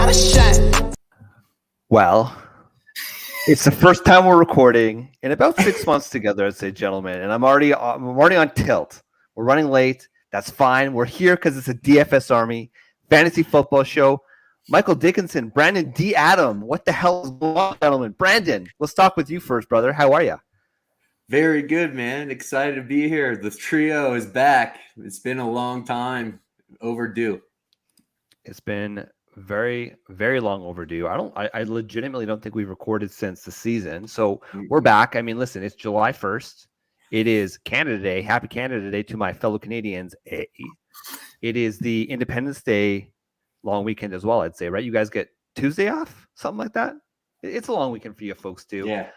got a shot. Well, it's the first time we're recording in about 6 months together, I'd say, gentlemen, and I'm already on tilt. We're running late. That's fine. We're here because it's a DFS Army fantasy football show. Michael Dickinson, Brandon D. Adam. What the hell is going on, gentlemen? Brandon, let's talk with you first, brother. How are you? Very good, man. Excited to be here. The trio is back. It's been a long time overdue. It's been very, very long overdue. I legitimately don't think we've recorded since the season. So we're back. I mean, listen, it's July 1st. It is Canada Day. Happy Canada Day to my fellow Canadians. It is the Independence Day long weekend as well, I'd say, right? You guys get Tuesday off, something like that. It's a long weekend for you folks too. Yeah.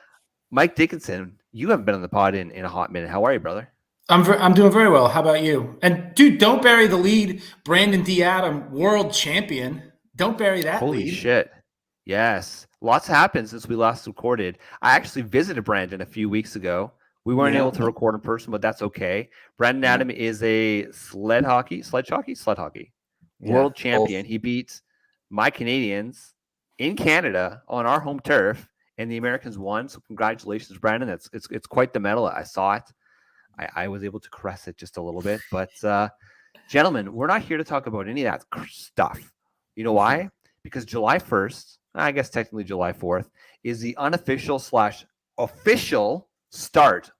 Mike Dickinson, you haven't been on the pod in a hot minute. How are you, brother? I'm doing very well. How about you? And dude, don't bury the lead. Brandon D. Adam, world champion. Don't bury that Holy lead. shit. Yes. Lots happened since we last recorded. I actually visited Brandon a few weeks ago. We weren't able to record in person, but that's okay. Brandon Adam is a sled hockey world champion. He beat my Canadians in Canada on our home turf, and the Americans won. So congratulations, Brandon. It's quite the medal. I saw it. I was able to caress it just a little bit. But gentlemen, we're not here to talk about any of that stuff. You know why? Because July 1st, I guess technically July 4th, is the unofficial start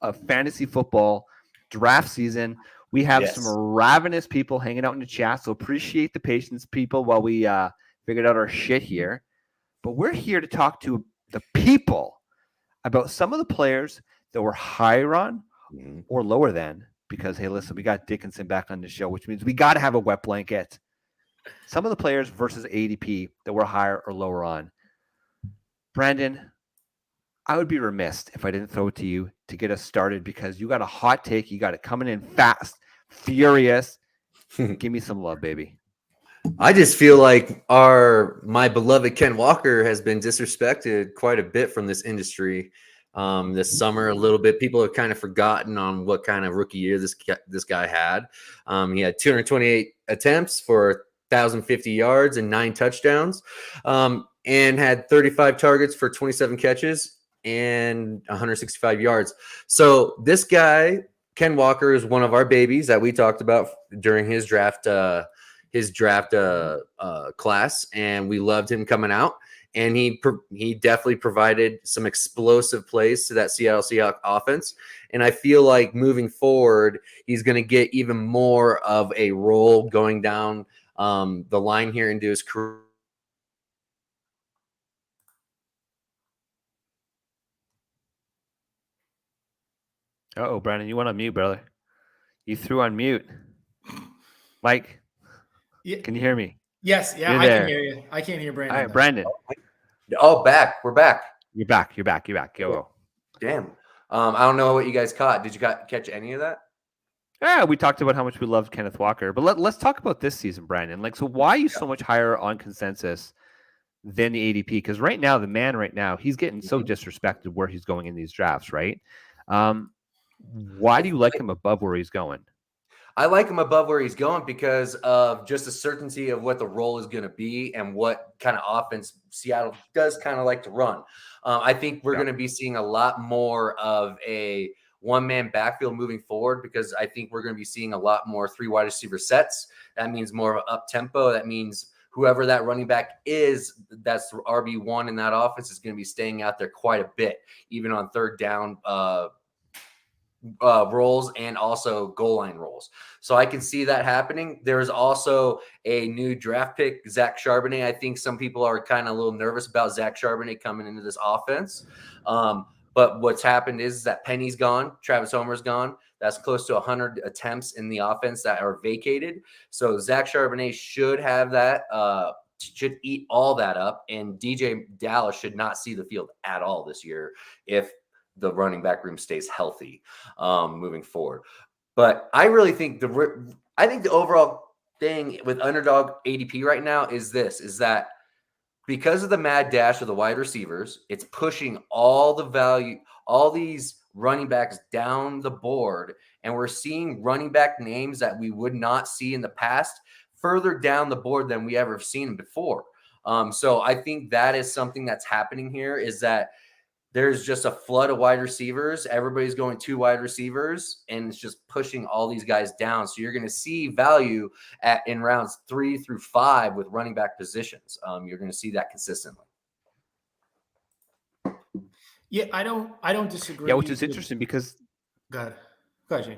of fantasy football draft season. We have some ravenous people hanging out in the chat, so appreciate the patience, people, while we figured out our shit here. But we're here to talk to the people about some of the players that were higher on or lower than, because, hey, listen, we got Dickinson back on the show, which means we got to have a wet blanket. Some of the players versus ADP that were higher or lower on. Brandon, I would be remiss if I didn't throw it to you to get us started, because you got a hot take. You got it coming in fast, furious. Give me some love, baby. I just feel like my beloved Ken Walker has been disrespected quite a bit from this industry this summer. A little bit, people have kind of forgotten on what kind of rookie year this guy had. He had 228 attempts for 1,050 yards and 9 touchdowns, and had 35 targets for 27 catches and 165 yards. So this guy, Ken Walker, is one of our babies that we talked about during his draft class, and we loved him coming out. And he definitely provided some explosive plays to that Seattle Seahawks offense. And I feel like moving forward, he's going to get even more of a role going down the line here into his career. Uh-oh, Brandon, you went on mute, brother. You threw on mute. Mike, can you hear me? Yes, yeah, I can hear you. I can't hear Brandon. All right, Brandon. Oh, back. We're back. You're back. Go. Damn. I don't know what you guys caught. Did you catch any of that? Yeah, we talked about how much we loved Kenneth Walker, but let's talk about this season, Brandon. So why are you so much higher on consensus than the ADP? Because right now, he's getting so disrespected where he's going in these drafts, right? Why do you like him above where he's going? I like him above where he's going because of just the certainty of what the role is going to be and what kind of offense Seattle does kind of like to run. I think we're going to be seeing a lot more of a one-man backfield moving forward, because I think we're going to be seeing a lot more 3 wide receiver sets. That means more of up-tempo. That means whoever that running back is, that's the RB1 in that offense, is going to be staying out there quite a bit, even on third down roles and also goal line roles. So I can see that happening. There's also a new draft pick, Zach Charbonnet. I think some people are kind of a little nervous about Zach Charbonnet coming into this offense. But what's happened is that Penny's gone, Travis Homer's gone. That's close to 100 attempts in the offense that are vacated. So Zach Charbonnet should have that, should eat all that up. And DJ Dallas should not see the field at all this year if the running back room stays healthy moving forward. But I really think the overall thing with underdog ADP right now is that because of the mad dash of the wide receivers, it's pushing all the value, all these running backs down the board. And we're seeing running back names that we would not see in the past further down the board than we ever seen before. So I think that is something that's happening here, is that there's just a flood of wide receivers. Everybody's going 2 wide receivers, and it's just pushing all these guys down. So you're going to see value in rounds 3 through 5 with running back positions. You're going to see that consistently. Yeah, I don't disagree. Yeah, which is interesting because Go ahead, Shane.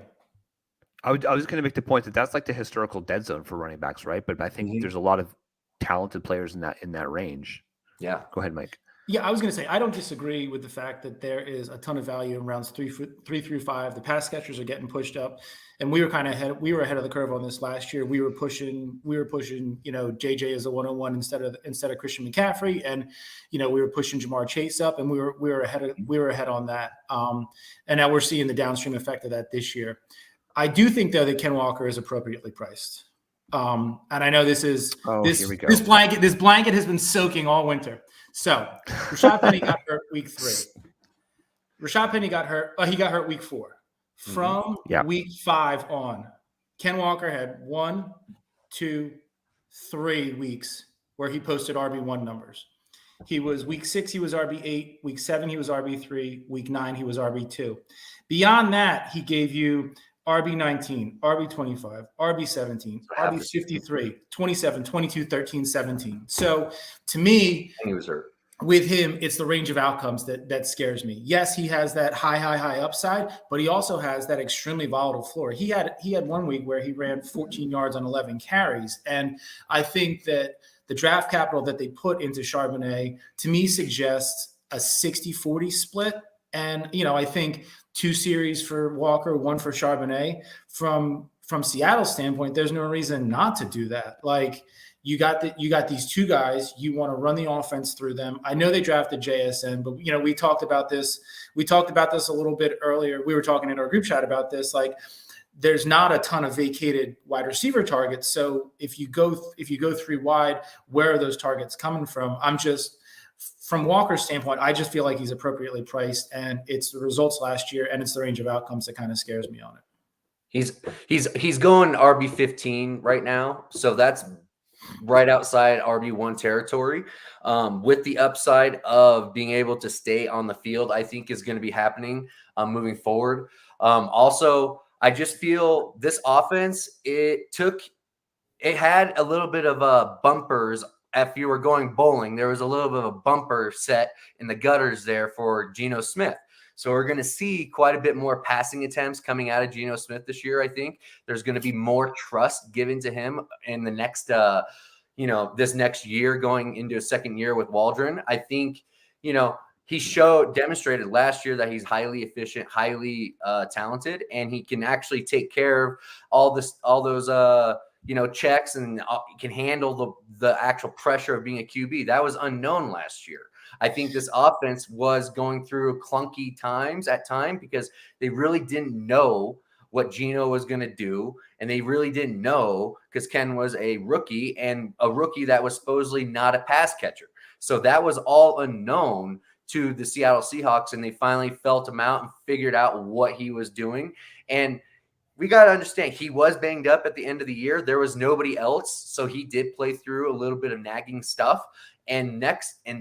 I was going to make the point that that's like the historical dead zone for running backs, right? But I think there's a lot of talented players in that range. Yeah. Go ahead, Mike. Yeah, I was going to say, I don't disagree with the fact that there is a ton of value in rounds 3 through 5. The pass catchers are getting pushed up, and we were kind of ahead. We were ahead of the curve on this last year. We were pushing, JJ as a 101 instead of Christian McCaffrey, and we were pushing Jamar Chase up, and we were ahead on that. And now we're seeing the downstream effect of that this year. I do think though that Ken Walker is appropriately priced. And I know this blanket has been soaking all winter. So Rashad Penny got hurt week 3. Rashad Penny got hurt. He got hurt week 4. From week 5 on, Ken Walker had 1, 2, 3 weeks where he posted RB1 numbers. He was week 6, he was RB8. Week 7, he was RB3. Week 9, he was RB2. Beyond that, he gave you RB19, RB25, RB17, RB53, 27, 22, 13, 17. So to me, he was hurt. With him, it's the range of outcomes that scares me. Yes, he has that high upside, but he also has that extremely volatile floor. He had 1 week where he ran 14 yards on 11 carries. And I think that the draft capital that they put into Charbonnet, to me, suggests a 60-40 split. And, I think 2 series for Walker, 1 for Charbonnet. From Seattle's standpoint, there's no reason not to do that. Like, you got these 2 guys. You want to run the offense through them. I know they drafted JSN, but we talked about this. We talked about this a little bit earlier. We were talking in our group chat about this. Like, there's not a ton of vacated wide receiver targets. So if you go 3 wide, where are those targets coming from? From Walker's standpoint, I just feel like he's appropriately priced, and it's the results last year and it's the range of outcomes that kind of scares me on it. He's going RB15 right now, so that's right outside RB1 territory. With the upside of being able to stay on the field, I think is going to be happening moving forward. Also, I just feel this offense, it had a little bit of bumpers. If you were going bowling, there was a little bit of a bumper set in the gutters there for Geno Smith. So we're going to see quite a bit more passing attempts coming out of Geno Smith this year. I think there's going to be more trust given to him in the next, this next year, going into a second year with Waldron. I think, he demonstrated last year that he's highly efficient, highly talented, and he can actually take care of all those checks, and can handle the actual pressure of being a QB. That was unknown last year. I think this offense was going through clunky times at time because they really didn't know what Geno was going to do. And they really didn't know because Ken was a rookie, and a rookie that was supposedly not a pass catcher. So that was all unknown to the Seattle Seahawks, and they finally felt him out and figured out what he was doing. And we got to understand, he was banged up at the end of the year. There was nobody else, so he did play through a little bit of nagging stuff. And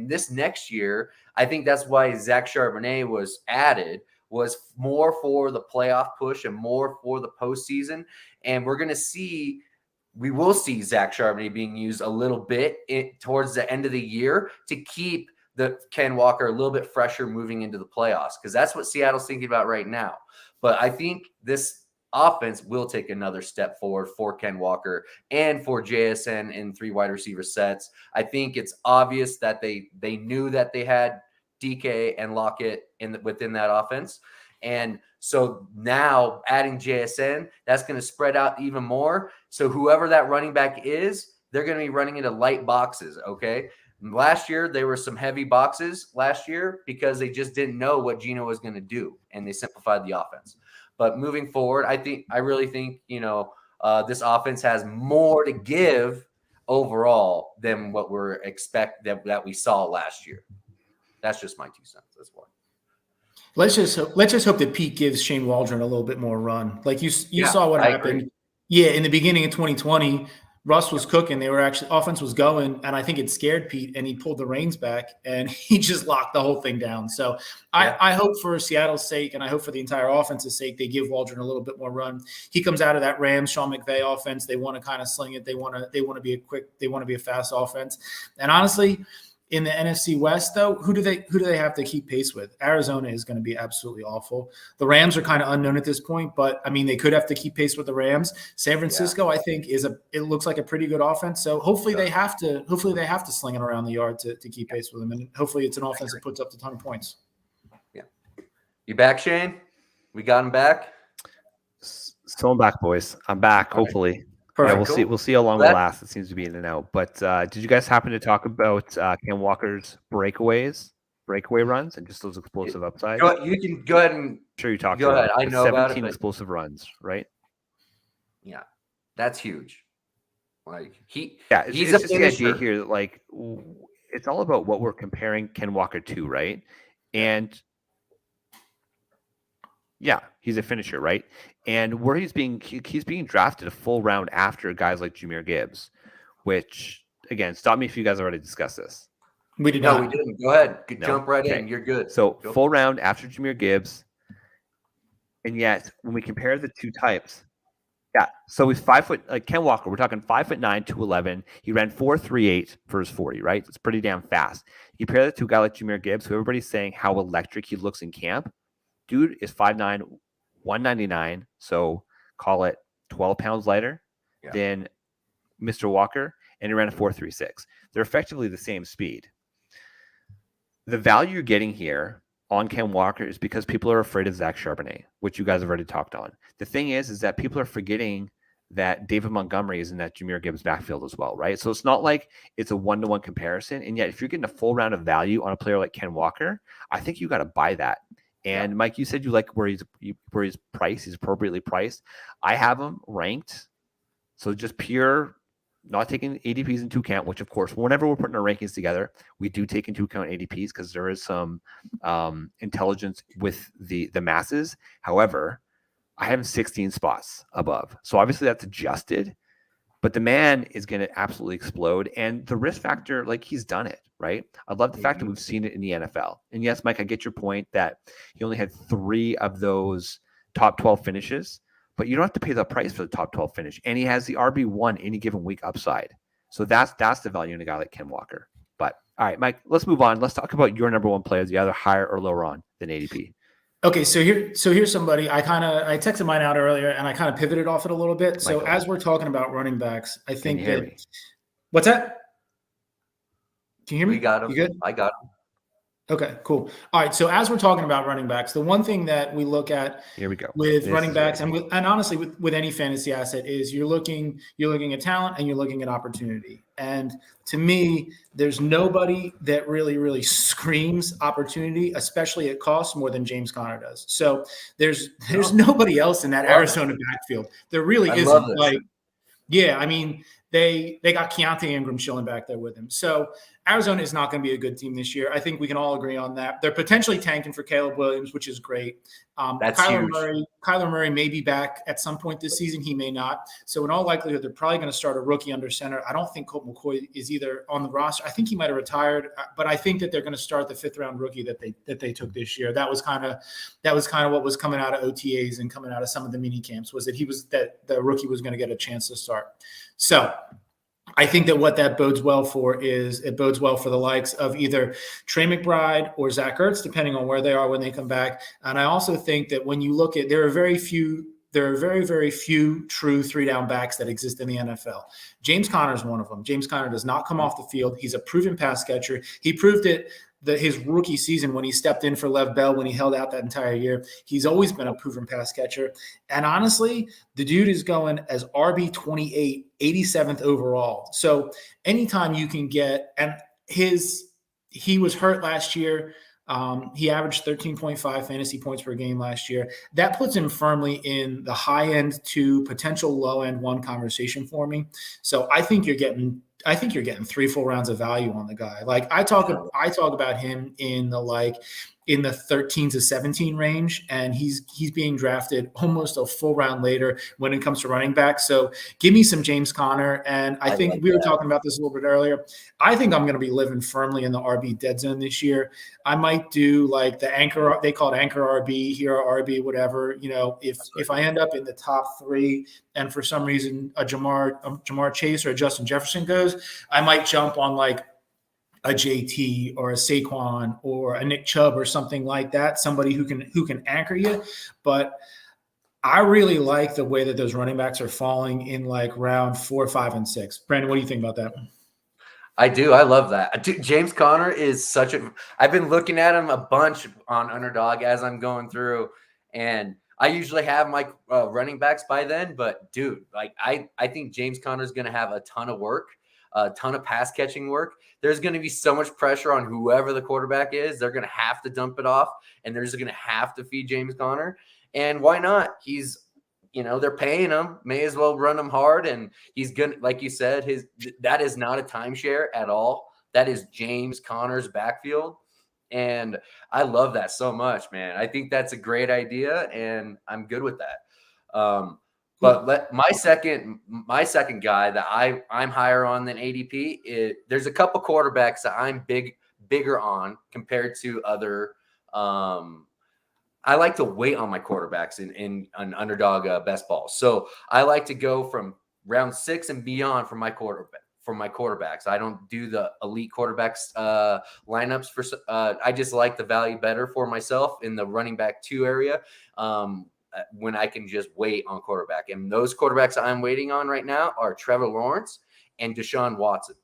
this next year, I think that's why Zach Charbonnet was added, was more for the playoff push and more for the postseason. And we will see Zach Charbonnet being used a little bit towards the end of the year to keep the Ken Walker a little bit fresher moving into the playoffs, because that's what Seattle's thinking about right now. But I think this offense will take another step forward for Ken Walker and for JSN in 3 wide receiver sets. I think it's obvious that they knew that they had DK and Lockett within that offense. And so now adding JSN, that's going to spread out even more. So whoever that running back is, they're going to be running into light boxes. Okay. Last year, there were some heavy boxes last year because they just didn't know what Geno was going to do, and they simplified the offense. But moving forward, I really think, this offense has more to give overall than what we're that we saw last year. That's just my 2 cents. That's why. Let's just hope that Pete gives Shane Waldron a little bit more run. Like you saw what happened. Agree. Yeah, in the beginning of 2020, Russ was cooking. They were actually offense was going, and I think it scared Pete, and he pulled the reins back, and he just locked the whole thing down. So I hope for Seattle's sake, and I hope for the entire offense's sake, they give Waldron a little bit more run. He comes out of that Rams Sean McVay offense. They want to kind of sling it. They want to be a quick. They want to be a fast offense. And honestly, in the NFC West, though, who do they have to keep pace with? Arizona is going to be absolutely awful. The Rams are kind of unknown at this point, but I mean they could have to keep pace with the Rams. San Francisco, I think, it looks like a pretty good offense. So hopefully they have to sling it around the yard to keep pace with them, and hopefully it's an offense that puts up a ton of points. Yeah, you back, Shane? We got him back. So I'm back, boys. I'm back. All hopefully. Right. Yeah, we'll see. We'll see how long we last. It seems to be in and out. But did you guys happen to talk about Ken Walker's breakaway runs, and just those explosive upsides? You can go ahead and sure you talked. Go ahead. I know 17 about it. 17 explosive runs, right? Yeah, that's huge. Like he's just the idea here that like it's all about what we're comparing Ken Walker to, right? And yeah, he's a finisher, right? And where he's being drafted a full round after guys like Jahmyr Gibbs, which again, stop me if you guys already discussed this. We did not. No, we didn't. Go ahead. Jump right in. You're good. So full round after Jahmyr Gibbs. And yet when we compare the two types, so he's 5 foot, like Ken Walker, we're talking 5'9", 211. He ran 4.38 for his 40, right? It's pretty damn fast. You compare that to a guy like Jahmyr Gibbs, who everybody's saying how electric he looks in camp. Dude is 5'9", 199, so call it 12 pounds lighter than Mr. Walker, and he ran a 4.36. They're effectively the same speed. The value you're getting here on Ken Walker is because people are afraid of Zach Charbonnet, which you guys have already talked on. The thing is that people are forgetting that David Montgomery is in that Jahmyr Gibbs backfield as well, right? So it's not like it's a one-to-one comparison, and yet if you're getting a full round of value on a player like Ken Walker, I think you got to buy that. And Mike, you said you like where he's priced. He's appropriately priced. I have him ranked. So just pure, not taking ADPs into account, which of course, whenever we're putting our rankings together, we do take into account ADPs because there is some intelligence with the masses. However, I have him 16 spots above. So obviously that's adjusted, but the man is going to absolutely explode. And the risk factor, like he's done it, right? I love the fact that we've seen it in the NFL. And yes, Mike, I get your point that he only had 3 of those top 12 finishes, but you don't have to pay the price for the top 12 finish. And he has the RB1 any given week upside. So that's the value in a guy like Ken Walker. But all right, Mike, let's move on. Let's talk about your number one players, the either higher or lower on than ADP. Okay, so here's somebody I texted mine out earlier and I kind of pivoted off it a little bit. So as we're talking about running backs, I think that what's that? Can you hear me? You got him. You good? I got him. Okay, cool. All right. So as we're talking about running backs, the one thing that we look at with running backs and honestly with any fantasy asset is you're looking at talent and you're looking at opportunity. And to me, there's nobody that really screams opportunity, especially at cost, more than James Conner does. So there's nobody else in that Arizona backfield. There really isn't. Like, yeah, I mean, they got Keontae Ingram chilling back there with him. So Arizona is not going to be a good team this year. I think we can all agree on that. They're potentially tanking for Caleb Williams, which is great. That's huge. Kyler Murray may be back at some point this season. He may not. So in all likelihood, they're probably going to start a rookie under center. I don't think Colt McCoy is either on the roster. I think he might have retired, but I think that they're going to start the 5th round rookie that they took this year. That was kind of what was coming out of OTAs and coming out of some of the mini camps was that the rookie was going to get a chance to start. So I think that what that bodes well for is it bodes well for the likes of either Trey McBride or Zach Ertz, depending on where they are when they come back. And I also think that when you look at, there are very, very few true 3-down backs that exist in the NFL. James Conner is one of them. James Conner does not come off the field. He's a proven pass catcher. He proved it his rookie season when he stepped in for Lev Bell when he held out that entire year. He's always been a proven pass catcher. And honestly, the dude is going as RB28, 87th overall. So anytime you can get – and he was hurt last year. He averaged 13.5 fantasy points per game last year. That puts him firmly in the high end to potential low end 1 conversation for me. So I think you're getting I think you're getting 3 full rounds of value on the guy. Like I talk about him in the 13 to 17 range, and he's being drafted almost a full round later when it comes to running back. So give me some James Conner. And I think we were talking about this a little bit earlier. I think I'm going to be living firmly in the RB dead zone this year. I might do like the anchor, they call it anchor RB, hero RB, whatever. If I end up in the top 3 and for some reason a Jamar Chase or a Justin Jefferson goes, I might jump on like a JT or a Saquon or a Nick Chubb or something like that, somebody who can anchor you. But I really like the way that those running backs are falling in like round 4, 5, and 6. Brandon, what do you think about that? I do. I love that. James Conner is I've been looking at him a bunch on Underdog as I'm going through, and I usually have my running backs by then. But dude, like I think James Conner is going to have a ton of work, a ton of pass catching work. There's going to be so much pressure on whoever the quarterback is. They're going to have to dump it off, and they're just going to have to feed James Conner. And why not? They're paying him. May as well run him hard. And he's going to, like you said, that is not a timeshare at all. That is James Conner's backfield. And I love that so much, man. I think that's a great idea, and I'm good with that. But my second guy that I'm higher on than ADP there's a couple quarterbacks that I'm bigger on compared to other. I like to wait on my quarterbacks in an Underdog best ball. So I like to go from round 6 and beyond for my quarterbacks. I don't do the elite quarterbacks lineups I just like the value better for myself in the running back 2 area. When I can just wait on quarterback. And those quarterbacks I'm waiting on right now are Trevor Lawrence and Deshaun Watson.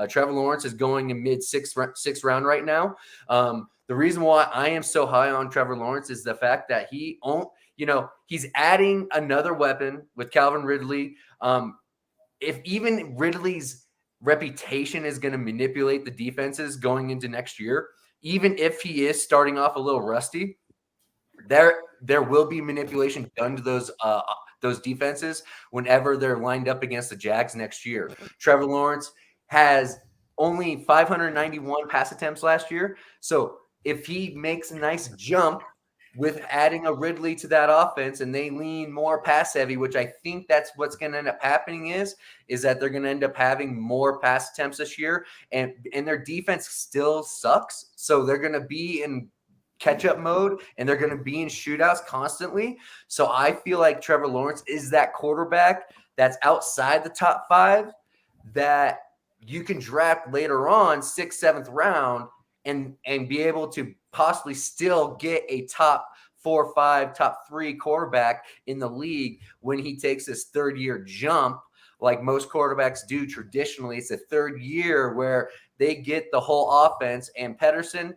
Trevor Lawrence is going in mid-sixth round right now. The reason why I am so high on Trevor Lawrence is the fact that he's adding another weapon with Calvin Ridley. If even Ridley's reputation is going to manipulate the defenses going into next year, even if he is starting off a little rusty, there will be manipulation done to those defenses whenever they're lined up against the Jags next year. Trevor Lawrence has only 591 pass attempts last year. So if he makes a nice jump with adding a Ridley to that offense and they lean more pass heavy, which I think that's what's going to end up happening is that they're going to end up having more pass attempts this year, and their defense still sucks. So they're going to be in catch-up mode, and they're going to be in shootouts constantly. So I feel like Trevor Lawrence is that quarterback that's outside the top 5 that you can draft later on, 6th, 7th round, and be able to possibly still get a top 4, 5, top 3 quarterback in the league when he takes his 3rd-year jump, like most quarterbacks do traditionally. It's a 3rd year where they get the whole offense. And Pedersen,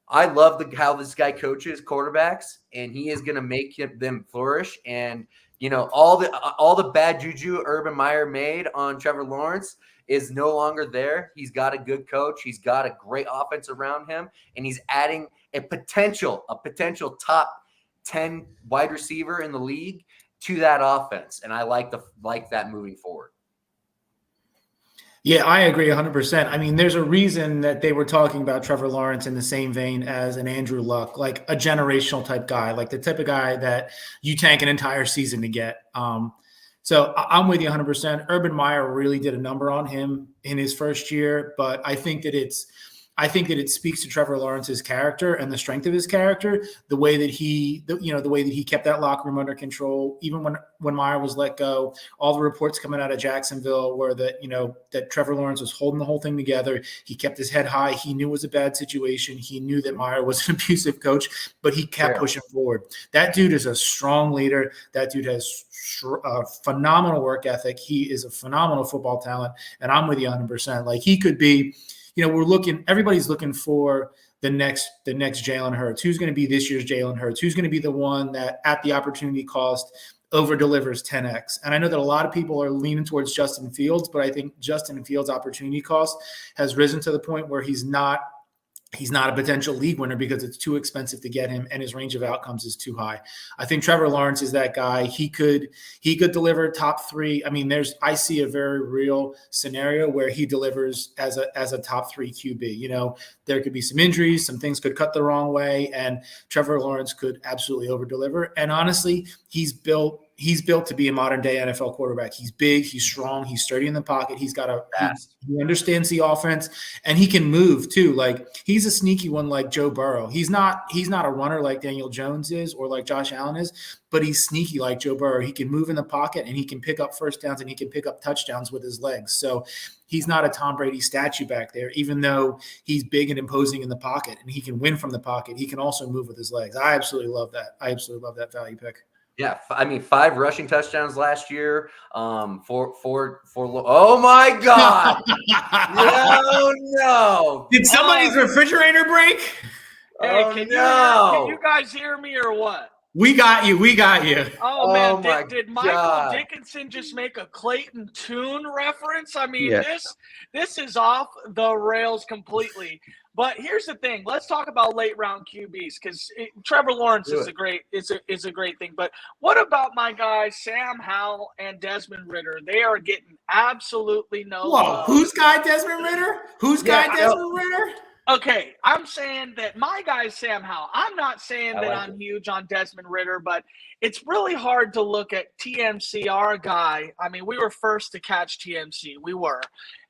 I love how this guy coaches quarterbacks, and he is going to make them flourish. And all the bad juju Urban Meyer made on Trevor Lawrence is no longer there. He's got a good coach. He's got a great offense around him, and he's adding a potential top 10 wide receiver in the league to that offense. And I like that moving forward. Yeah, I agree 100%. I mean, there's a reason that they were talking about Trevor Lawrence in the same vein as an Andrew Luck, like a generational type guy, like the type of guy that you tank an entire season to get. So I'm with you 100%. Urban Meyer really did a number on him in his first year, but I think that it speaks to Trevor Lawrence's character and the strength of his character, the way that he kept that locker room under control, even when Meyer was let go. All the reports coming out of Jacksonville were that Trevor Lawrence was holding the whole thing together. He kept his head high. He knew it was a bad situation. He knew that Meyer was an abusive coach, but he kept pushing forward. That dude is a strong leader. That dude has phenomenal work ethic. He is a phenomenal football talent, and I'm with you 100%. Like he could be. Everybody's looking for the next Jalen Hurts. Who's going to be this year's Jalen Hurts? Who's going to be the one that at the opportunity cost over delivers 10x? And I know that a lot of people are leaning towards Justin Fields, but I think Justin Fields' opportunity cost has risen to the point where he's not he's not a potential league winner because it's too expensive to get him and his range of outcomes is too high. I think Trevor Lawrence is that guy. He could deliver top 3. I mean, I see a very real scenario where he delivers as a top 3 QB. You know, there could be some injuries, some things could cut the wrong way, and Trevor Lawrence could absolutely over deliver. And honestly, he's built to be a modern day NFL quarterback. He's big, he's strong, he's sturdy in the pocket. He understands the offense, and he can move too. Like, he's a sneaky one, like Joe Burrow. He's not a runner like Daniel Jones is or like Josh Allen is, but he's sneaky like Joe Burrow. He can move in the pocket and he can pick up first downs and he can pick up touchdowns with his legs. So he's not a Tom Brady statue back there, even though he's big and imposing in the pocket and he can win from the pocket. He can also move with his legs. I absolutely love that. I absolutely love that value pick. Yeah, I mean, 5 rushing touchdowns last year. Oh my God! No! Did somebody's refrigerator break? Hey, Oh can no! you guys hear me or what? We got you. We got you. Oh man, my did Michael God. Dickinson just make a Clayton Tune reference? I mean, Yes. this is off the rails completely. But here's the thing. Let's talk about late round QBs because Trevor Lawrence is a great thing. But what about my guys Sam Howell and Desmond Ritter? They are getting absolutely no love. Who's guy Desmond Ritter? Desmond Ritter? Okay, I'm saying that my guy is Sam Howell. I'm not saying that I'm huge on Desmond Ritter, but it's really hard to look at TMC, our guy. I mean, we were first to catch TMC. We were.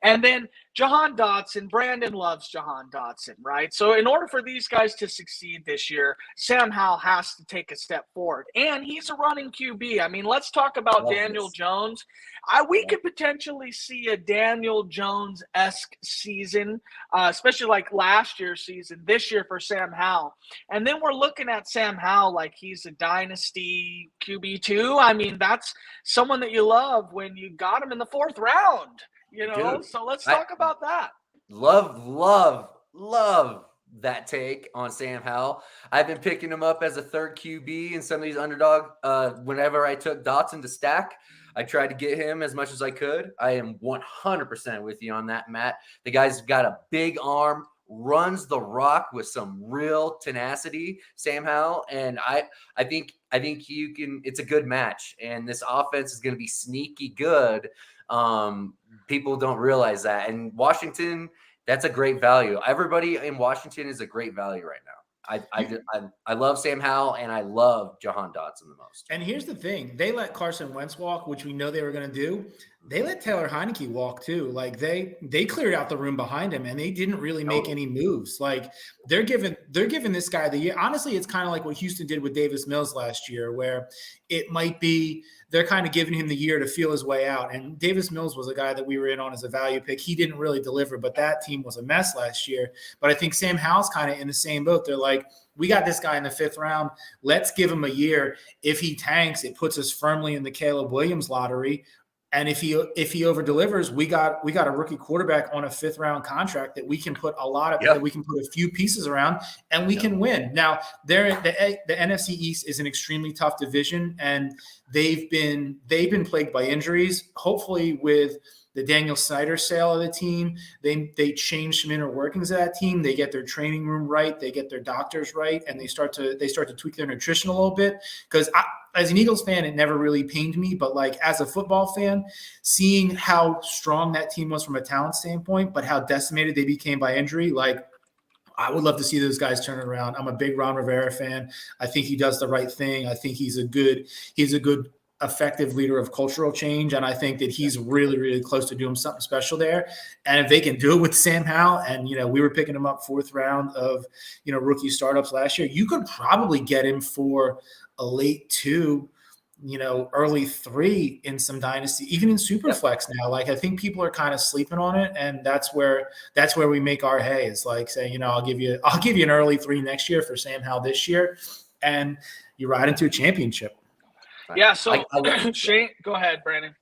And then Jahan Dotson, Brandon loves Jahan Dotson, right? So in order for these guys to succeed this year, Sam Howell has to take a step forward. And he's a running QB. I mean, let's talk about Daniel Jones. We could potentially see a Daniel Jones-esque season, especially like last year's season, this year for Sam Howell. And then we're looking at Sam Howell like he's a dynasty QB2. I mean, that's someone that you love when you got him in the 4th round. You know, Dude, so let's talk about that. Love that take on Sam Howell. I've been picking him up as a 3rd QB in some of these underdog. Whenever I took Dotson to stack, I tried to get him as much as I could. I am 100% with you on that, Matt. The guy's got a big arm, runs the rock with some real tenacity, Sam Howell, and I think you can. It's a good match, and this offense is going to be sneaky good. People don't realize that. And Washington, that's a great value. Everybody in Washington is a great value right now. I love Sam Howell and I love Jahan Dotson the most. And here's the thing. They let Carson Wentz walk, which we know they were going to do. They let Taylor Heineke walk too. Like they cleared out the room behind him and they didn't really make any moves. Like they're giving this guy the year. Honestly, it's kind of like what Houston did with Davis Mills last year, where it might be they're kind of giving him the year to feel his way out. And Davis Mills was a guy that we were in on as a value pick. He didn't really deliver, but that team was a mess last year. But I think Sam Howell's kind of in the same boat. They're like, we got this guy in the 5th round. Let's give him a year. If he tanks, it puts us firmly in the Caleb Williams lottery. And if he over delivers, we got a rookie quarterback on a 5th round contract that we can put that we can put a few pieces around and we can win. Now, the NFC East is an extremely tough division, and they've been plagued by injuries. Hopefully, with the Daniel Snyder sale of the team, they change some inner workings of that team. They get their training room right, they get their doctors right, and they start to tweak their nutrition a little bit. Because as an Eagles fan, it never really pained me, but like as a football fan, seeing how strong that team was from a talent standpoint, but how decimated they became by injury, like I would love to see those guys turn it around. I'm a big Ron Rivera fan. I think he does the right thing. I think he's a good effective leader of cultural change. And I think that he's really, really close to doing something special there. And if they can do it with Sam Howell, and, we were picking him up 4th round of, rookie startups last year, you could probably get him for a late 2, early 3 in some dynasty, even in Superflex now. Like, I think people are kind of sleeping on it. And that's where we make our hay, is like saying, I'll give you an early 3 next year for Sam Howell this year. And you ride into a championship. Yeah, so Shane, go ahead, Brandon.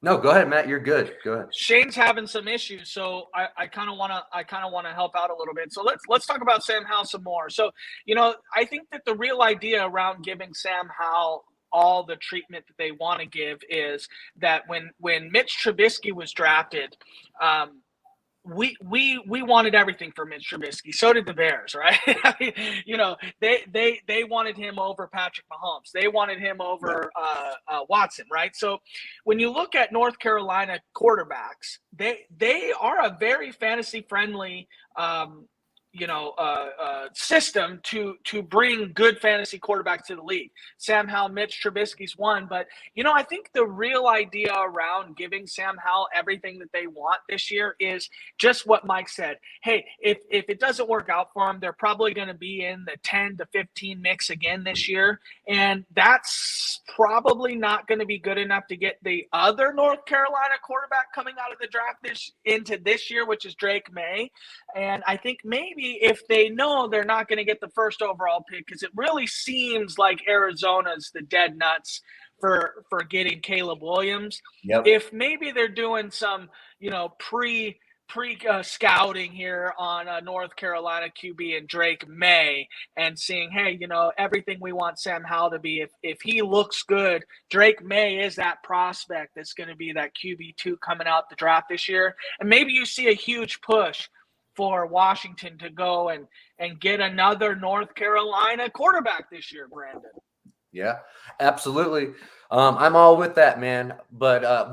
No, go ahead, Matt. You're good. Go ahead. Shane's having some issues, so I kind of want to help out a little bit. So let's talk about Sam Howell some more. So I think that the real idea around giving Sam Howell all the treatment that they want to give is that when Mitch Trubisky was drafted, we wanted everything for Mitch Trubisky. So did the Bears, right? I mean, they wanted him over Patrick Mahomes. They wanted him over Watson, right? So when you look at North Carolina quarterbacks, they are a very fantasy friendly system to bring good fantasy quarterbacks to the league. Sam Howell, Mitch Trubisky's one, but I think the real idea around giving Sam Howell everything that they want this year is just what Mike said. Hey, if it doesn't work out for them, they're probably going to be in the 10 to 15 mix again this year, and that's probably not going to be good enough to get the other North Carolina quarterback coming out of the draft into this year, which is Drake May. And I think maybe if they know they're not going to get the first overall pick, because it really seems like Arizona's the dead nuts for getting Caleb Williams. Yep. If maybe they're doing some, pre scouting here on North Carolina QB and Drake May and seeing, hey, everything we want Sam Howell to be, if he looks good, Drake May is that prospect that's going to be that QB2 coming out the draft this year. And maybe you see a huge push for Washington to go and get another North Carolina quarterback this year, Brandon. Yeah, absolutely. I'm all with that, man. But Mike,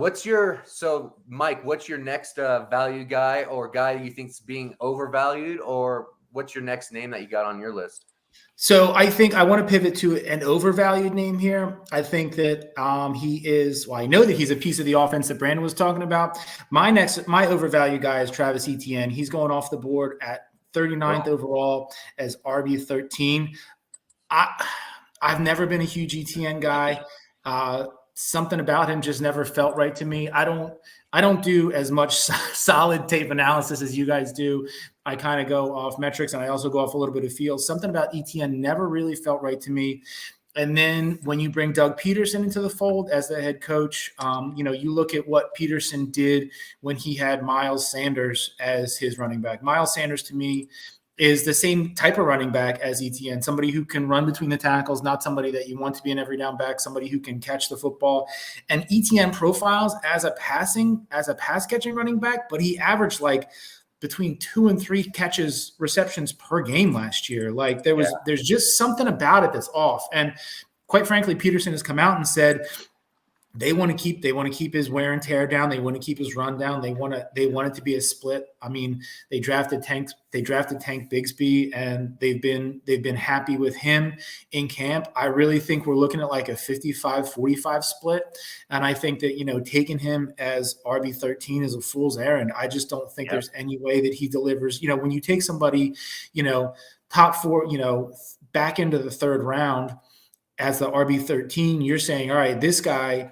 what's your next value guy or guy you think's being overvalued, or what's your next name that you got on your list? So I think I want to pivot to an overvalued name here. I think that he is, I know that he's a piece of the offense that Brandon was talking about. My overvalued guy is Travis Etienne. He's going off the board at 39th overall as RB13. I've never been a huge Etienne guy. Something about him just never felt right to me. I don't do as much solid tape analysis as you guys do. I kind of go off metrics, and I also go off a little bit of feel. Something about Etienne never really felt right to me. And then when you bring Doug Peterson into the fold as the head coach, you look at what Peterson did when he had Miles Sanders as his running back. Miles Sanders, to me, is the same type of running back as Etienne, somebody who can run between the tackles, not somebody that you want to be an every down back, somebody who can catch the football. And Etienne profiles as a pass catching running back, but he averaged like between 2 and 3 receptions per game last year. Like there's just something about it that's off. And quite frankly, Peterson has come out and said they want to keep his wear and tear down. They want to keep his run down. They want it to be a split. I mean, they drafted Tank Bigsby, and they've been happy with him in camp. I really think we're looking at like a 55-45 split. And I think that, taking him as RB13 is a fool's errand. I just don't think there's any way that he delivers. When you take somebody, top 4, back into the third round as the RB13, you're saying, all right, this guy,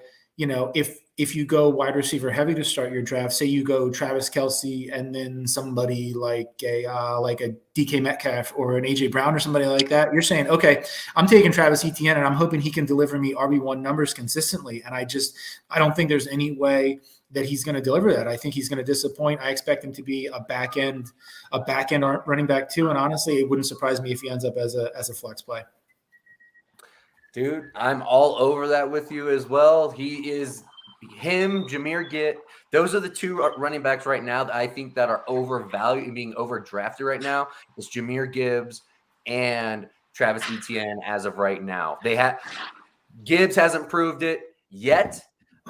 if you go wide receiver heavy to start your draft, say you go Travis Kelce and then somebody like a DK Metcalf or an AJ Brown or somebody like that, you're saying, okay, I'm taking Travis Etienne and I'm hoping he can deliver me RB1 numbers consistently. And I don't think there's any way that he's going to deliver that. I think he's going to disappoint. I expect him to be a back end running back too. And honestly, it wouldn't surprise me if he ends up as a flex play. Dude, I'm all over that with you as well. Jameer Gibbs. Those are the two running backs right now that I think that are overvalued, being overdrafted right now. It's Jameer Gibbs and Travis Etienne as of right now. Gibbs hasn't proved it yet.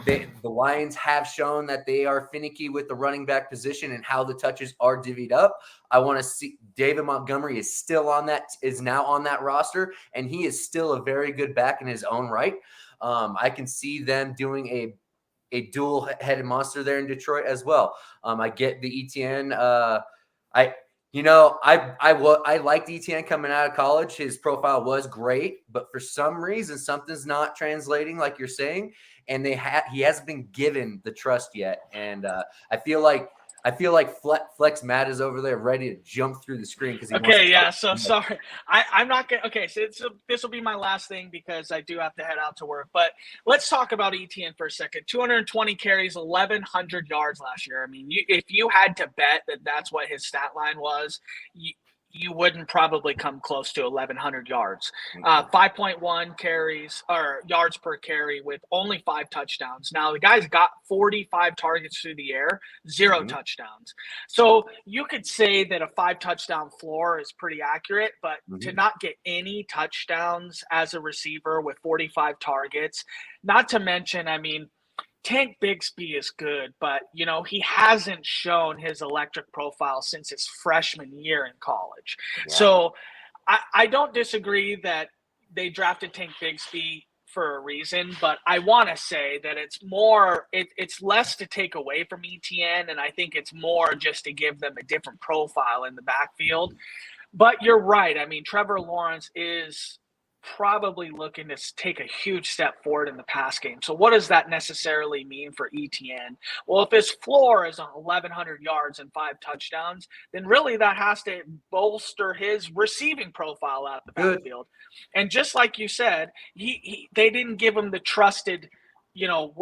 The Lions have shown that they are finicky with the running back position and how the touches are divvied up. I want to see David Montgomery is now on that roster, and he is still a very good back in his own right. I can see them doing a dual-headed monster there in Detroit as well. I get the Etienne. I liked Etienne coming out of college. His profile was great, but for some reason, something's not translating, like you're saying. And he hasn't been given the trust yet. And I feel like Flex Matt is over there ready to jump through the screen because So sorry, I'm not gonna. Okay, so this will be my last thing because I do have to head out to work. But let's talk about Etienne for a second. 220 carries, 1,100 yards last year. I mean, if you had to bet that that's what his stat line was, you wouldn't probably come close to 1,100 yards. 5.1 carries or yards per carry with only 5 touchdowns. Now, the guy's got 45 targets through the air, 0 touchdowns. So you could say that a 5-touchdown floor is pretty accurate, but to not get any touchdowns as a receiver with 45 targets, not to mention, I mean, Tank Bigsby is good, but, you know, he hasn't shown his electric profile since his freshman year in college. Yeah. So I don't disagree that they drafted Tank Bigsby for a reason, but I want to say that it's less to take away from Etienne, and I think it's more just to give them a different profile in the backfield. But you're right. I mean, Trevor Lawrence is probably looking to take a huge step forward in the pass game. So what does that necessarily mean for Etienne? Well, if his floor is on 1,100 yards and 5 touchdowns, then really that has to bolster his receiving profile out of the backfield. And just like you said, they didn't give him the trusted, you know,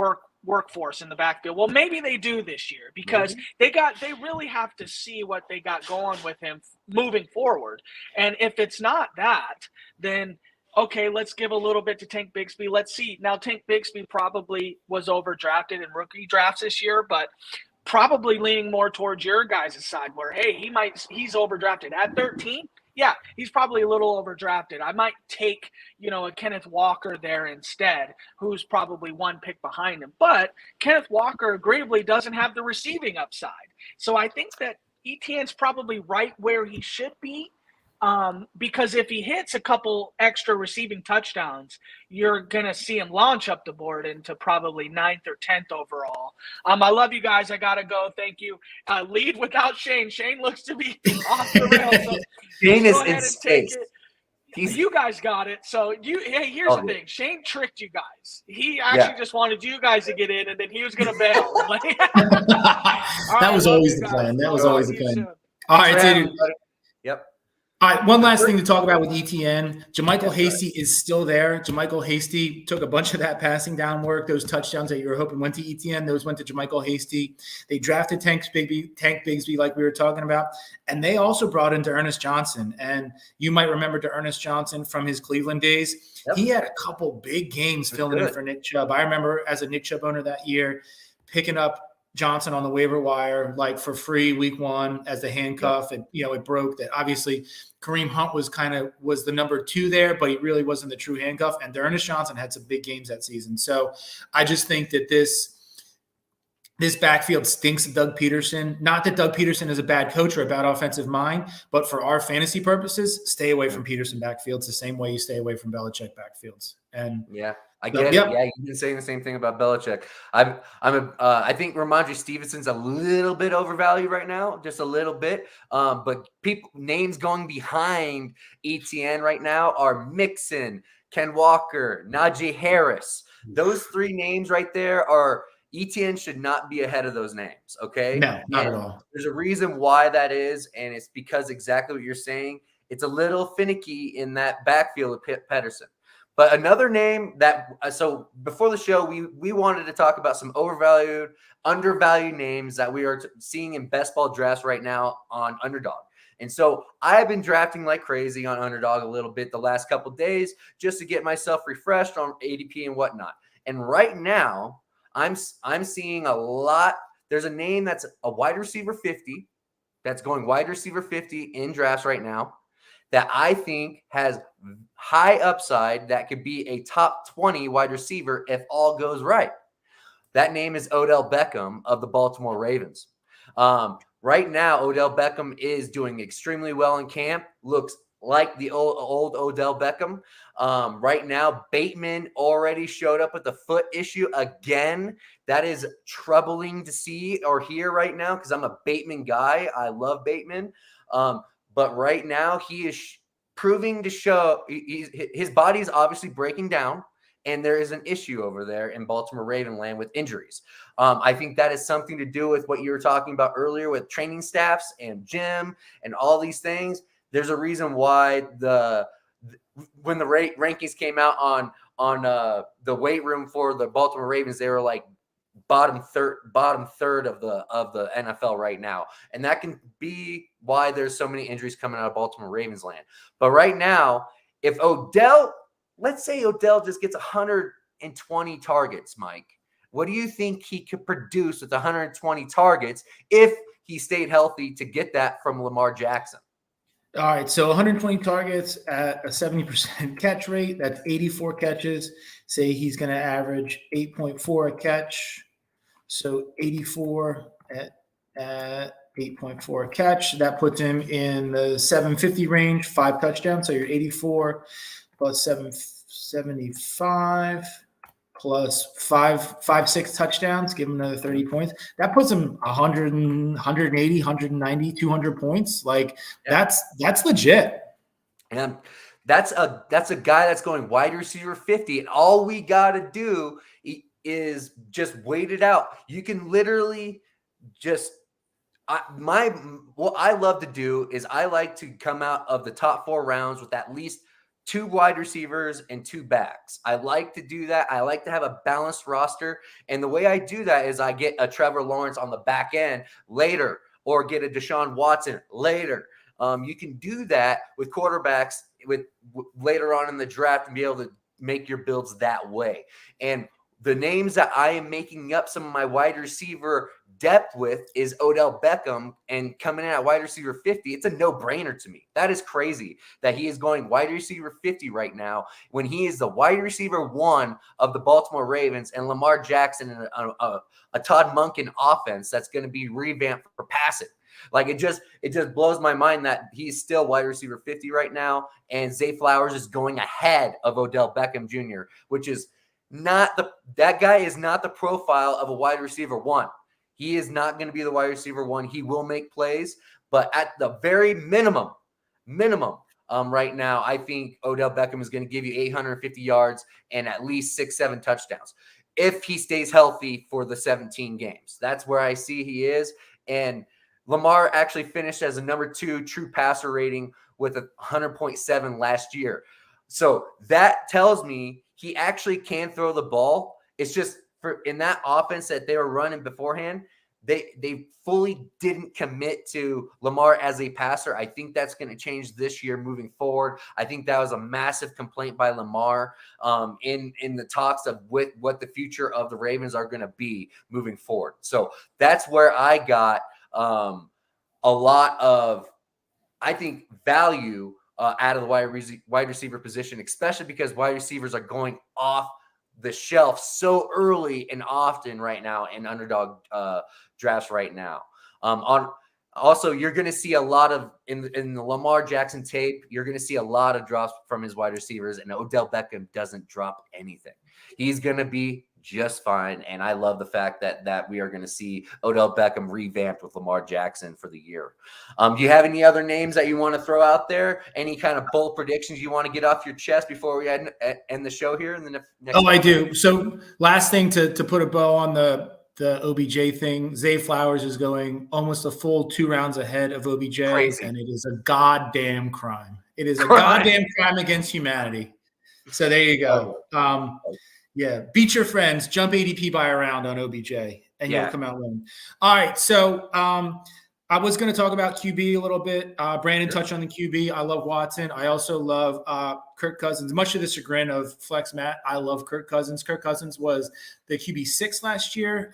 workforce in the backfield. Well, maybe they do this year because they really have to see what they got going with him moving forward. And if it's not that, then okay, let's give a little bit to Tank Bigsby. Let's see. Now, Tank Bigsby probably was overdrafted in rookie drafts this year, but probably leaning more towards your guys' side where, hey, he's overdrafted at 13. Yeah, he's probably a little overdrafted. I might take, you know, a Kenneth Walker there instead, who's probably 1 pick behind him. But Kenneth Walker agreeably doesn't have the receiving upside. So I think that Etienne's probably right where he should be. Because if he hits a couple extra receiving touchdowns, you're going to see him launch up the board into probably 9th or 10th overall. I love you guys. I got to go. Thank you. Lead without Shane. Shane looks to be off the rails. So Shane is in space. You guys got it. So here's the thing. Shane tricked you guys. He actually just wanted you guys to get in, and then he was going to bail. That was always the plan. That was always the plan. All right, dude. Yep. All right, one last thing to talk about with Etienne. JaMychal Hasty is still there. JaMychal Hasty took a bunch of that passing down work. Those touchdowns that you were hoping went to Etienne, those went to JaMychal Hasty. They drafted Tank Bigsby like we were talking about. And they also brought in D'Ernest Johnson. And you might remember D'Ernest Johnson from his Cleveland days. Yep. He had a couple big games filling in for Nick Chubb. I remember as a Nick Chubb owner that year, picking up Johnson on the waiver wire, like for free week 1 as the handcuff. And, you know, it broke that. Obviously, Kareem Hunt was the number 2 there, but he really wasn't the true handcuff. And D'Ernest Johnson had some big games that season. So I just think that this backfield stinks of Doug Peterson. Not that Doug Peterson is a bad coach or a bad offensive mind, but for our fantasy purposes, stay away from Peterson backfields the same way you stay away from Belichick backfields. And I get it. Yeah, you've been saying the same thing about Belichick. I think Ramondre Stevenson's a little bit overvalued right now, just a little bit. But names going behind Etienne right now are Mixon, Ken Walker, Najee Harris. Those 3 names right there are Etienne should not be ahead of those names. Okay, no, not at all. There's a reason why that is, and it's because exactly what you're saying. It's a little finicky in that backfield with Pedersen. But another name so before the show, we wanted to talk about some overvalued, undervalued names that we are seeing in best ball drafts right now on Underdog. And so I've been drafting like crazy on Underdog a little bit the last couple of days just to get myself refreshed on ADP and whatnot. And right now, I'm seeing a lot. There's a name that's a wide receiver 50 that's going wide receiver 50 in drafts right now that I think has high upside that could be a top 20 wide receiver if all goes right. That name is Odell Beckham of the Baltimore Ravens. Right now, Odell Beckham is doing extremely well in camp. Looks like the old Odell Beckham. Right now, Bateman already showed up with the foot issue again. That is troubling to see or hear right now because I'm a Bateman guy. I love Bateman. But right now, he is proving to show his body is obviously breaking down, and there is an issue over there in Baltimore Raven land with injuries. I think that is something to do with what you were talking about earlier with training staffs and gym and all these things. There's a reason why when the rankings came out on the weight room for the Baltimore Ravens, they were like bottom third of the NFL right now. And that can be why there's so many injuries coming out of Baltimore Ravens land. But right now, if let's say Odell just gets 120 targets, Mike, what do you think he could produce with 120 targets if he stayed healthy to get that from Lamar Jackson? All right, so 120 targets at a 70% catch rate. That's 84 catches. Say he's going to average 8.4 a catch. So 84 at 8.4 a catch. That puts him in the 750 range, 5 touchdowns. So you're 84 plus 775 plus 6 touchdowns, give him another 30 points. That puts him 100, 180, 190, 200 points. Like that's legit. And that's a guy that's going wide receiver 50. And all we got to do is just wait it out. You can literally just what I love to do is I like to come out of the top 4 rounds with at least 2 wide receivers and 2 backs. I like to do that. I like to have a balanced roster. And the way I do that is I get a Trevor Lawrence on the back end later, or get a Deshaun Watson later. You can do that with quarterbacks later on in the draft and be able to make your builds that way. And the names that I am making up some of my wide receiver depth with is Odell Beckham, and coming in at wide receiver 50, it's a no-brainer to me. That is crazy that he is going wide receiver 50 right now when he is the wide receiver 1 of the Baltimore Ravens, and Lamar Jackson in a Todd Monken offense that's going to be revamped for passing. Like it just blows my mind that he's still wide receiver 50 right now, and Zay Flowers is going ahead of Odell Beckham Jr., which is that guy is not the profile of a wide receiver 1. He is not going to be the wide receiver 1. He will make plays, but at the very minimum, right now, I think Odell Beckham is going to give you 850 yards and at least 6-7 touchdowns if he stays healthy for the 17 games. That's where I see he is. And Lamar actually finished as a number 2 true passer rating with a 100.7 last year. So that tells me he actually can throw the ball. It's just in that offense that they were running beforehand, they fully didn't commit to Lamar as a passer. I think that's going to change this year moving forward. I think that was a massive complaint by Lamar in the talks of what the future of the Ravens are going to be moving forward. So that's where I got a lot of, I think, value out of the wide receiver position, especially because wide receivers are going off the shelf so early and often right now in underdog drafts right now. Also, you're going to see a lot of in the Lamar Jackson tape, you're going to see a lot of drops from his wide receivers, and Odell Beckham doesn't drop anything. He's going to be just fine, and I love the fact that we are going to see Odell Beckham revamped with Lamar Jackson for the year. Do you have any other names that you want to throw out there? Any kind of bold predictions you want to get off your chest before we end the show here in the next? I do. So last thing to put a bow on the OBJ thing, Zay Flowers is going almost a full 2 rounds ahead of OBJ. Crazy. And it is a goddamn crime. It is a goddamn crime against humanity. So there you go. Yeah, beat your friends, jump ADP by a round on OBJ, and you'll come out winning. All right, so I was going to talk about QB a little bit. Brandon touched on the QB. I love Watson. I also love Kirk Cousins. Much to the chagrin of Flex Matt, I love Kirk Cousins. Kirk Cousins was the QB 6 last year.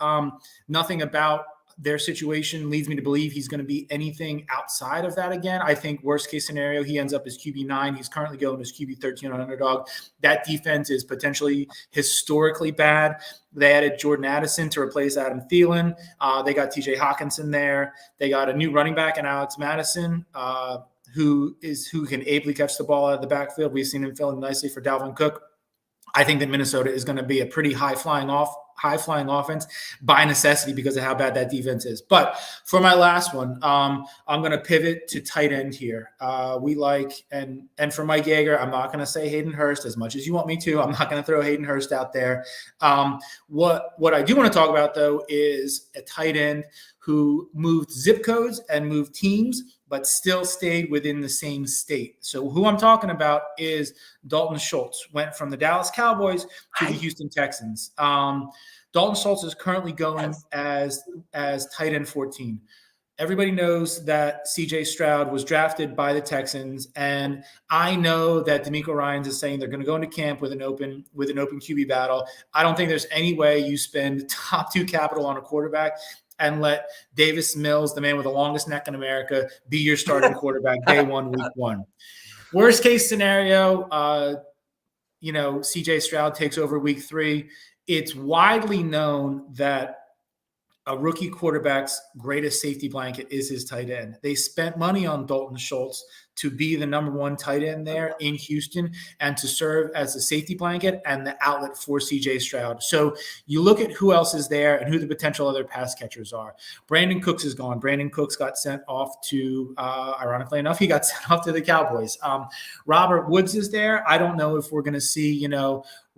Nothing about their situation leads me to believe he's going to be anything outside of that again. I think worst case scenario, he ends up as QB 9. He's currently going as QB 13 on underdog. That defense is potentially historically bad. They added Jordan Addison to replace Adam Thielen. They got TJ Hawkinson there. They got a new running back in Alex Madison, who can ably catch the ball out of the backfield. We've seen him filling nicely for Dalvin Cook. I think that Minnesota is going to be a pretty high flying offense by necessity because of how bad that defense is. But for my last one, I'm going to pivot to tight end here. We like, and for Mike Yeager, I'm not going to say Hayden Hurst as much as you want me to. I'm not going to throw Hayden Hurst out there. What I do want to talk about, though, is a tight end who moved zip codes and moved teams, but still stayed within the same state. So who I'm talking about is Dalton Schultz. Went from the Dallas Cowboys to the Houston Texans. Dalton Schultz is currently going as tight end 14. Everybody knows that CJ Stroud was drafted by the Texans, and I know that DeMeco Ryans is saying they're going to go into camp with an open QB battle. I don't think there's any way you spend top 2 capital on a quarterback and let Davis Mills, the man with the longest neck in America, be your starting quarterback day 1, week 1. Worst case scenario, CJ Stroud takes over week 3. It's widely known that a rookie quarterback's greatest safety blanket is his tight end. They spent money on Dalton Schultz to be the number 1 tight end there in Houston and to serve as a safety blanket and the outlet for CJ Stroud. So you look at who else is there and who the potential other pass catchers are. Brandon Cooks is gone. Brandon Cooks got sent off to, ironically enough, he got sent off to the Cowboys. Robert Woods is there. I don't know if we're going to see,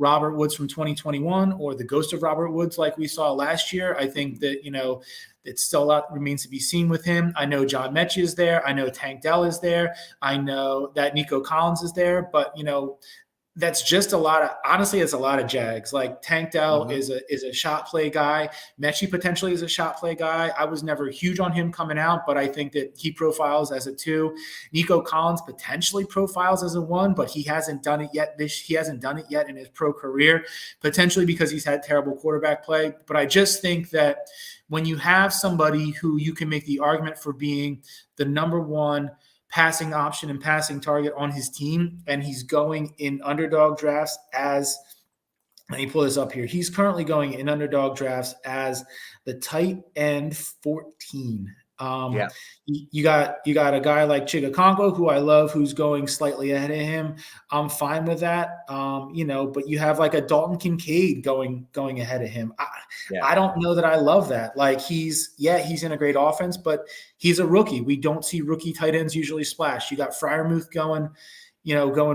Robert Woods from 2021 or the ghost of Robert Woods like we saw last year. I think that, it's still a lot remains to be seen with him. I know John Mechie is there. I know Tank Dell is there. I know that Nico Collins is there, but that's just honestly, it's a lot of Jags. Like Tank Dell is a shot play guy. Mechie potentially is a shot play guy. I was never huge on him coming out, but I think that he profiles as a 2. Nico Collins potentially profiles as a 1, but he hasn't done it yet. He hasn't done it yet in his pro career, potentially because he's had terrible quarterback play. But I just think that when you have somebody who you can make the argument for being the number 1 passing option and passing target on his team, and he's going in underdog drafts as – let me pull this up here. He's currently going in underdog drafts as the tight end 14. You got a guy like Chigakongo, who I love, who's going slightly ahead of him. I'm fine with that. But you have like a Dalton Kincaid going ahead of him. I don't know that I love that. Like he's in a great offense, but he's a rookie. We don't see rookie tight ends usually splash. You got Freiermuth going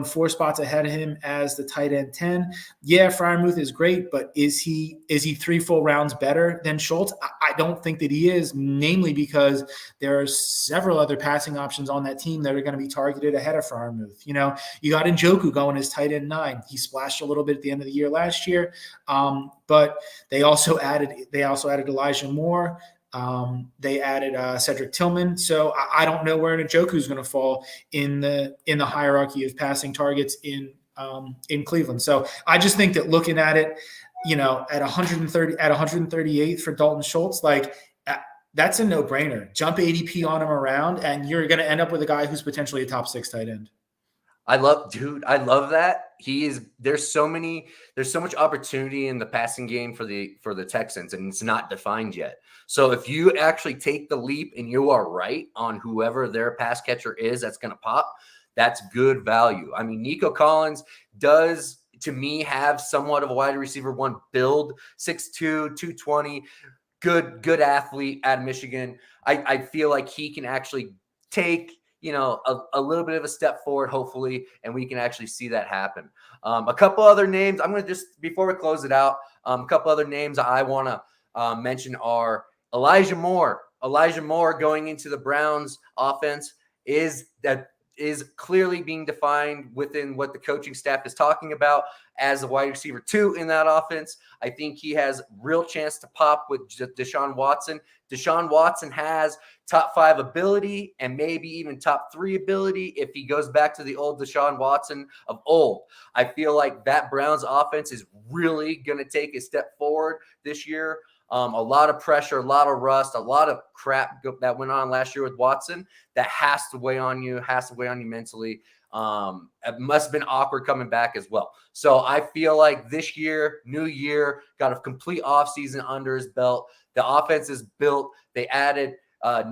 4 spots ahead of him as the tight end 10. Yeah, Freiermuth is great, but is he 3 full rounds better than Schultz? I don't think that he is, namely because there are several other passing options on that team that are going to be targeted ahead of Freiermuth. You got Njoku going as tight end 9. He splashed a little bit at the end of the year last year, but they also added Elijah Moore. They added Cedric Tillman. So I don't know where Njoku is going to fall in the hierarchy of passing targets in Cleveland. So I just think that looking at it, at 138 for Dalton Schultz, that's a no-brainer. Jump ADP on him around, and you're going to end up with a guy who's potentially a top 6 tight end. I love that. There's so much opportunity in the passing game for the Texans, and it's not defined yet. So if you actually take the leap and you are right on whoever their pass catcher is that's going to pop, that's good value. I mean, Nico Collins does, to me, have somewhat of a wide receiver 1 build, 6'2", 220, good athlete at Michigan. I feel like he can actually take a little bit of a step forward, hopefully, and we can actually see that happen. A couple other names, I'm going to just, before we close it out, a couple other names I want to mention are Elijah Moore. Elijah Moore going into the Browns offense is clearly being defined within what the coaching staff is talking about as a wide receiver 2 in that offense. I think he has real chance to pop with Deshaun Watson. Deshaun Watson has top 5 ability and maybe even top 3 ability if he goes back to the old Deshaun Watson of old. I feel like that Browns offense is really going to take a step forward this year. A lot of pressure, a lot of rust, a lot of crap that went on last year with Watson that has to weigh on you mentally. It must have been awkward coming back as well. So I feel like this year, new year, got a complete offseason under his belt. The offense is built. They added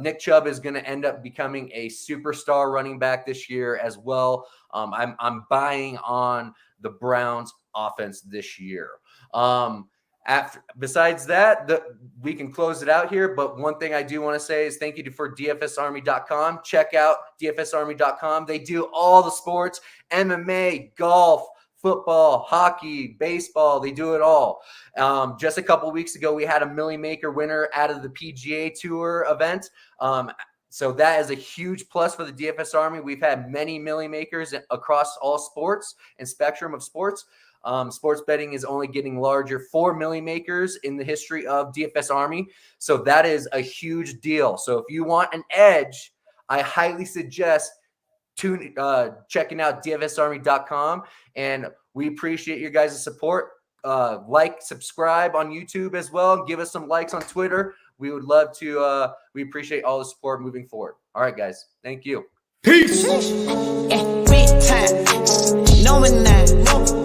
Nick Chubb is going to end up becoming a superstar running back this year as well. I'm buying on the Browns offense this year. Besides that, we can close it out here. But one thing I do want to say is thank you for DFSArmy.com. Check out DFSArmy.com. They do all the sports, MMA, golf, football, hockey, baseball. They do it all. Just a couple weeks ago, we had a Millie Maker winner out of the PGA Tour event. So that is a huge plus for the DFS Army. We've had many milli makers across all sports and spectrum of sports. Sports betting is only getting larger. 4 milli makers in the history of DFS Army. So that is a huge deal. So if you want an edge, I highly suggest checking out dfsarmy.com. And we appreciate your guys' support. Like, subscribe on YouTube as well. Give us some likes on Twitter. We would love to, we appreciate all the support moving forward. All right, guys. Thank you. Peace. Big time. No man.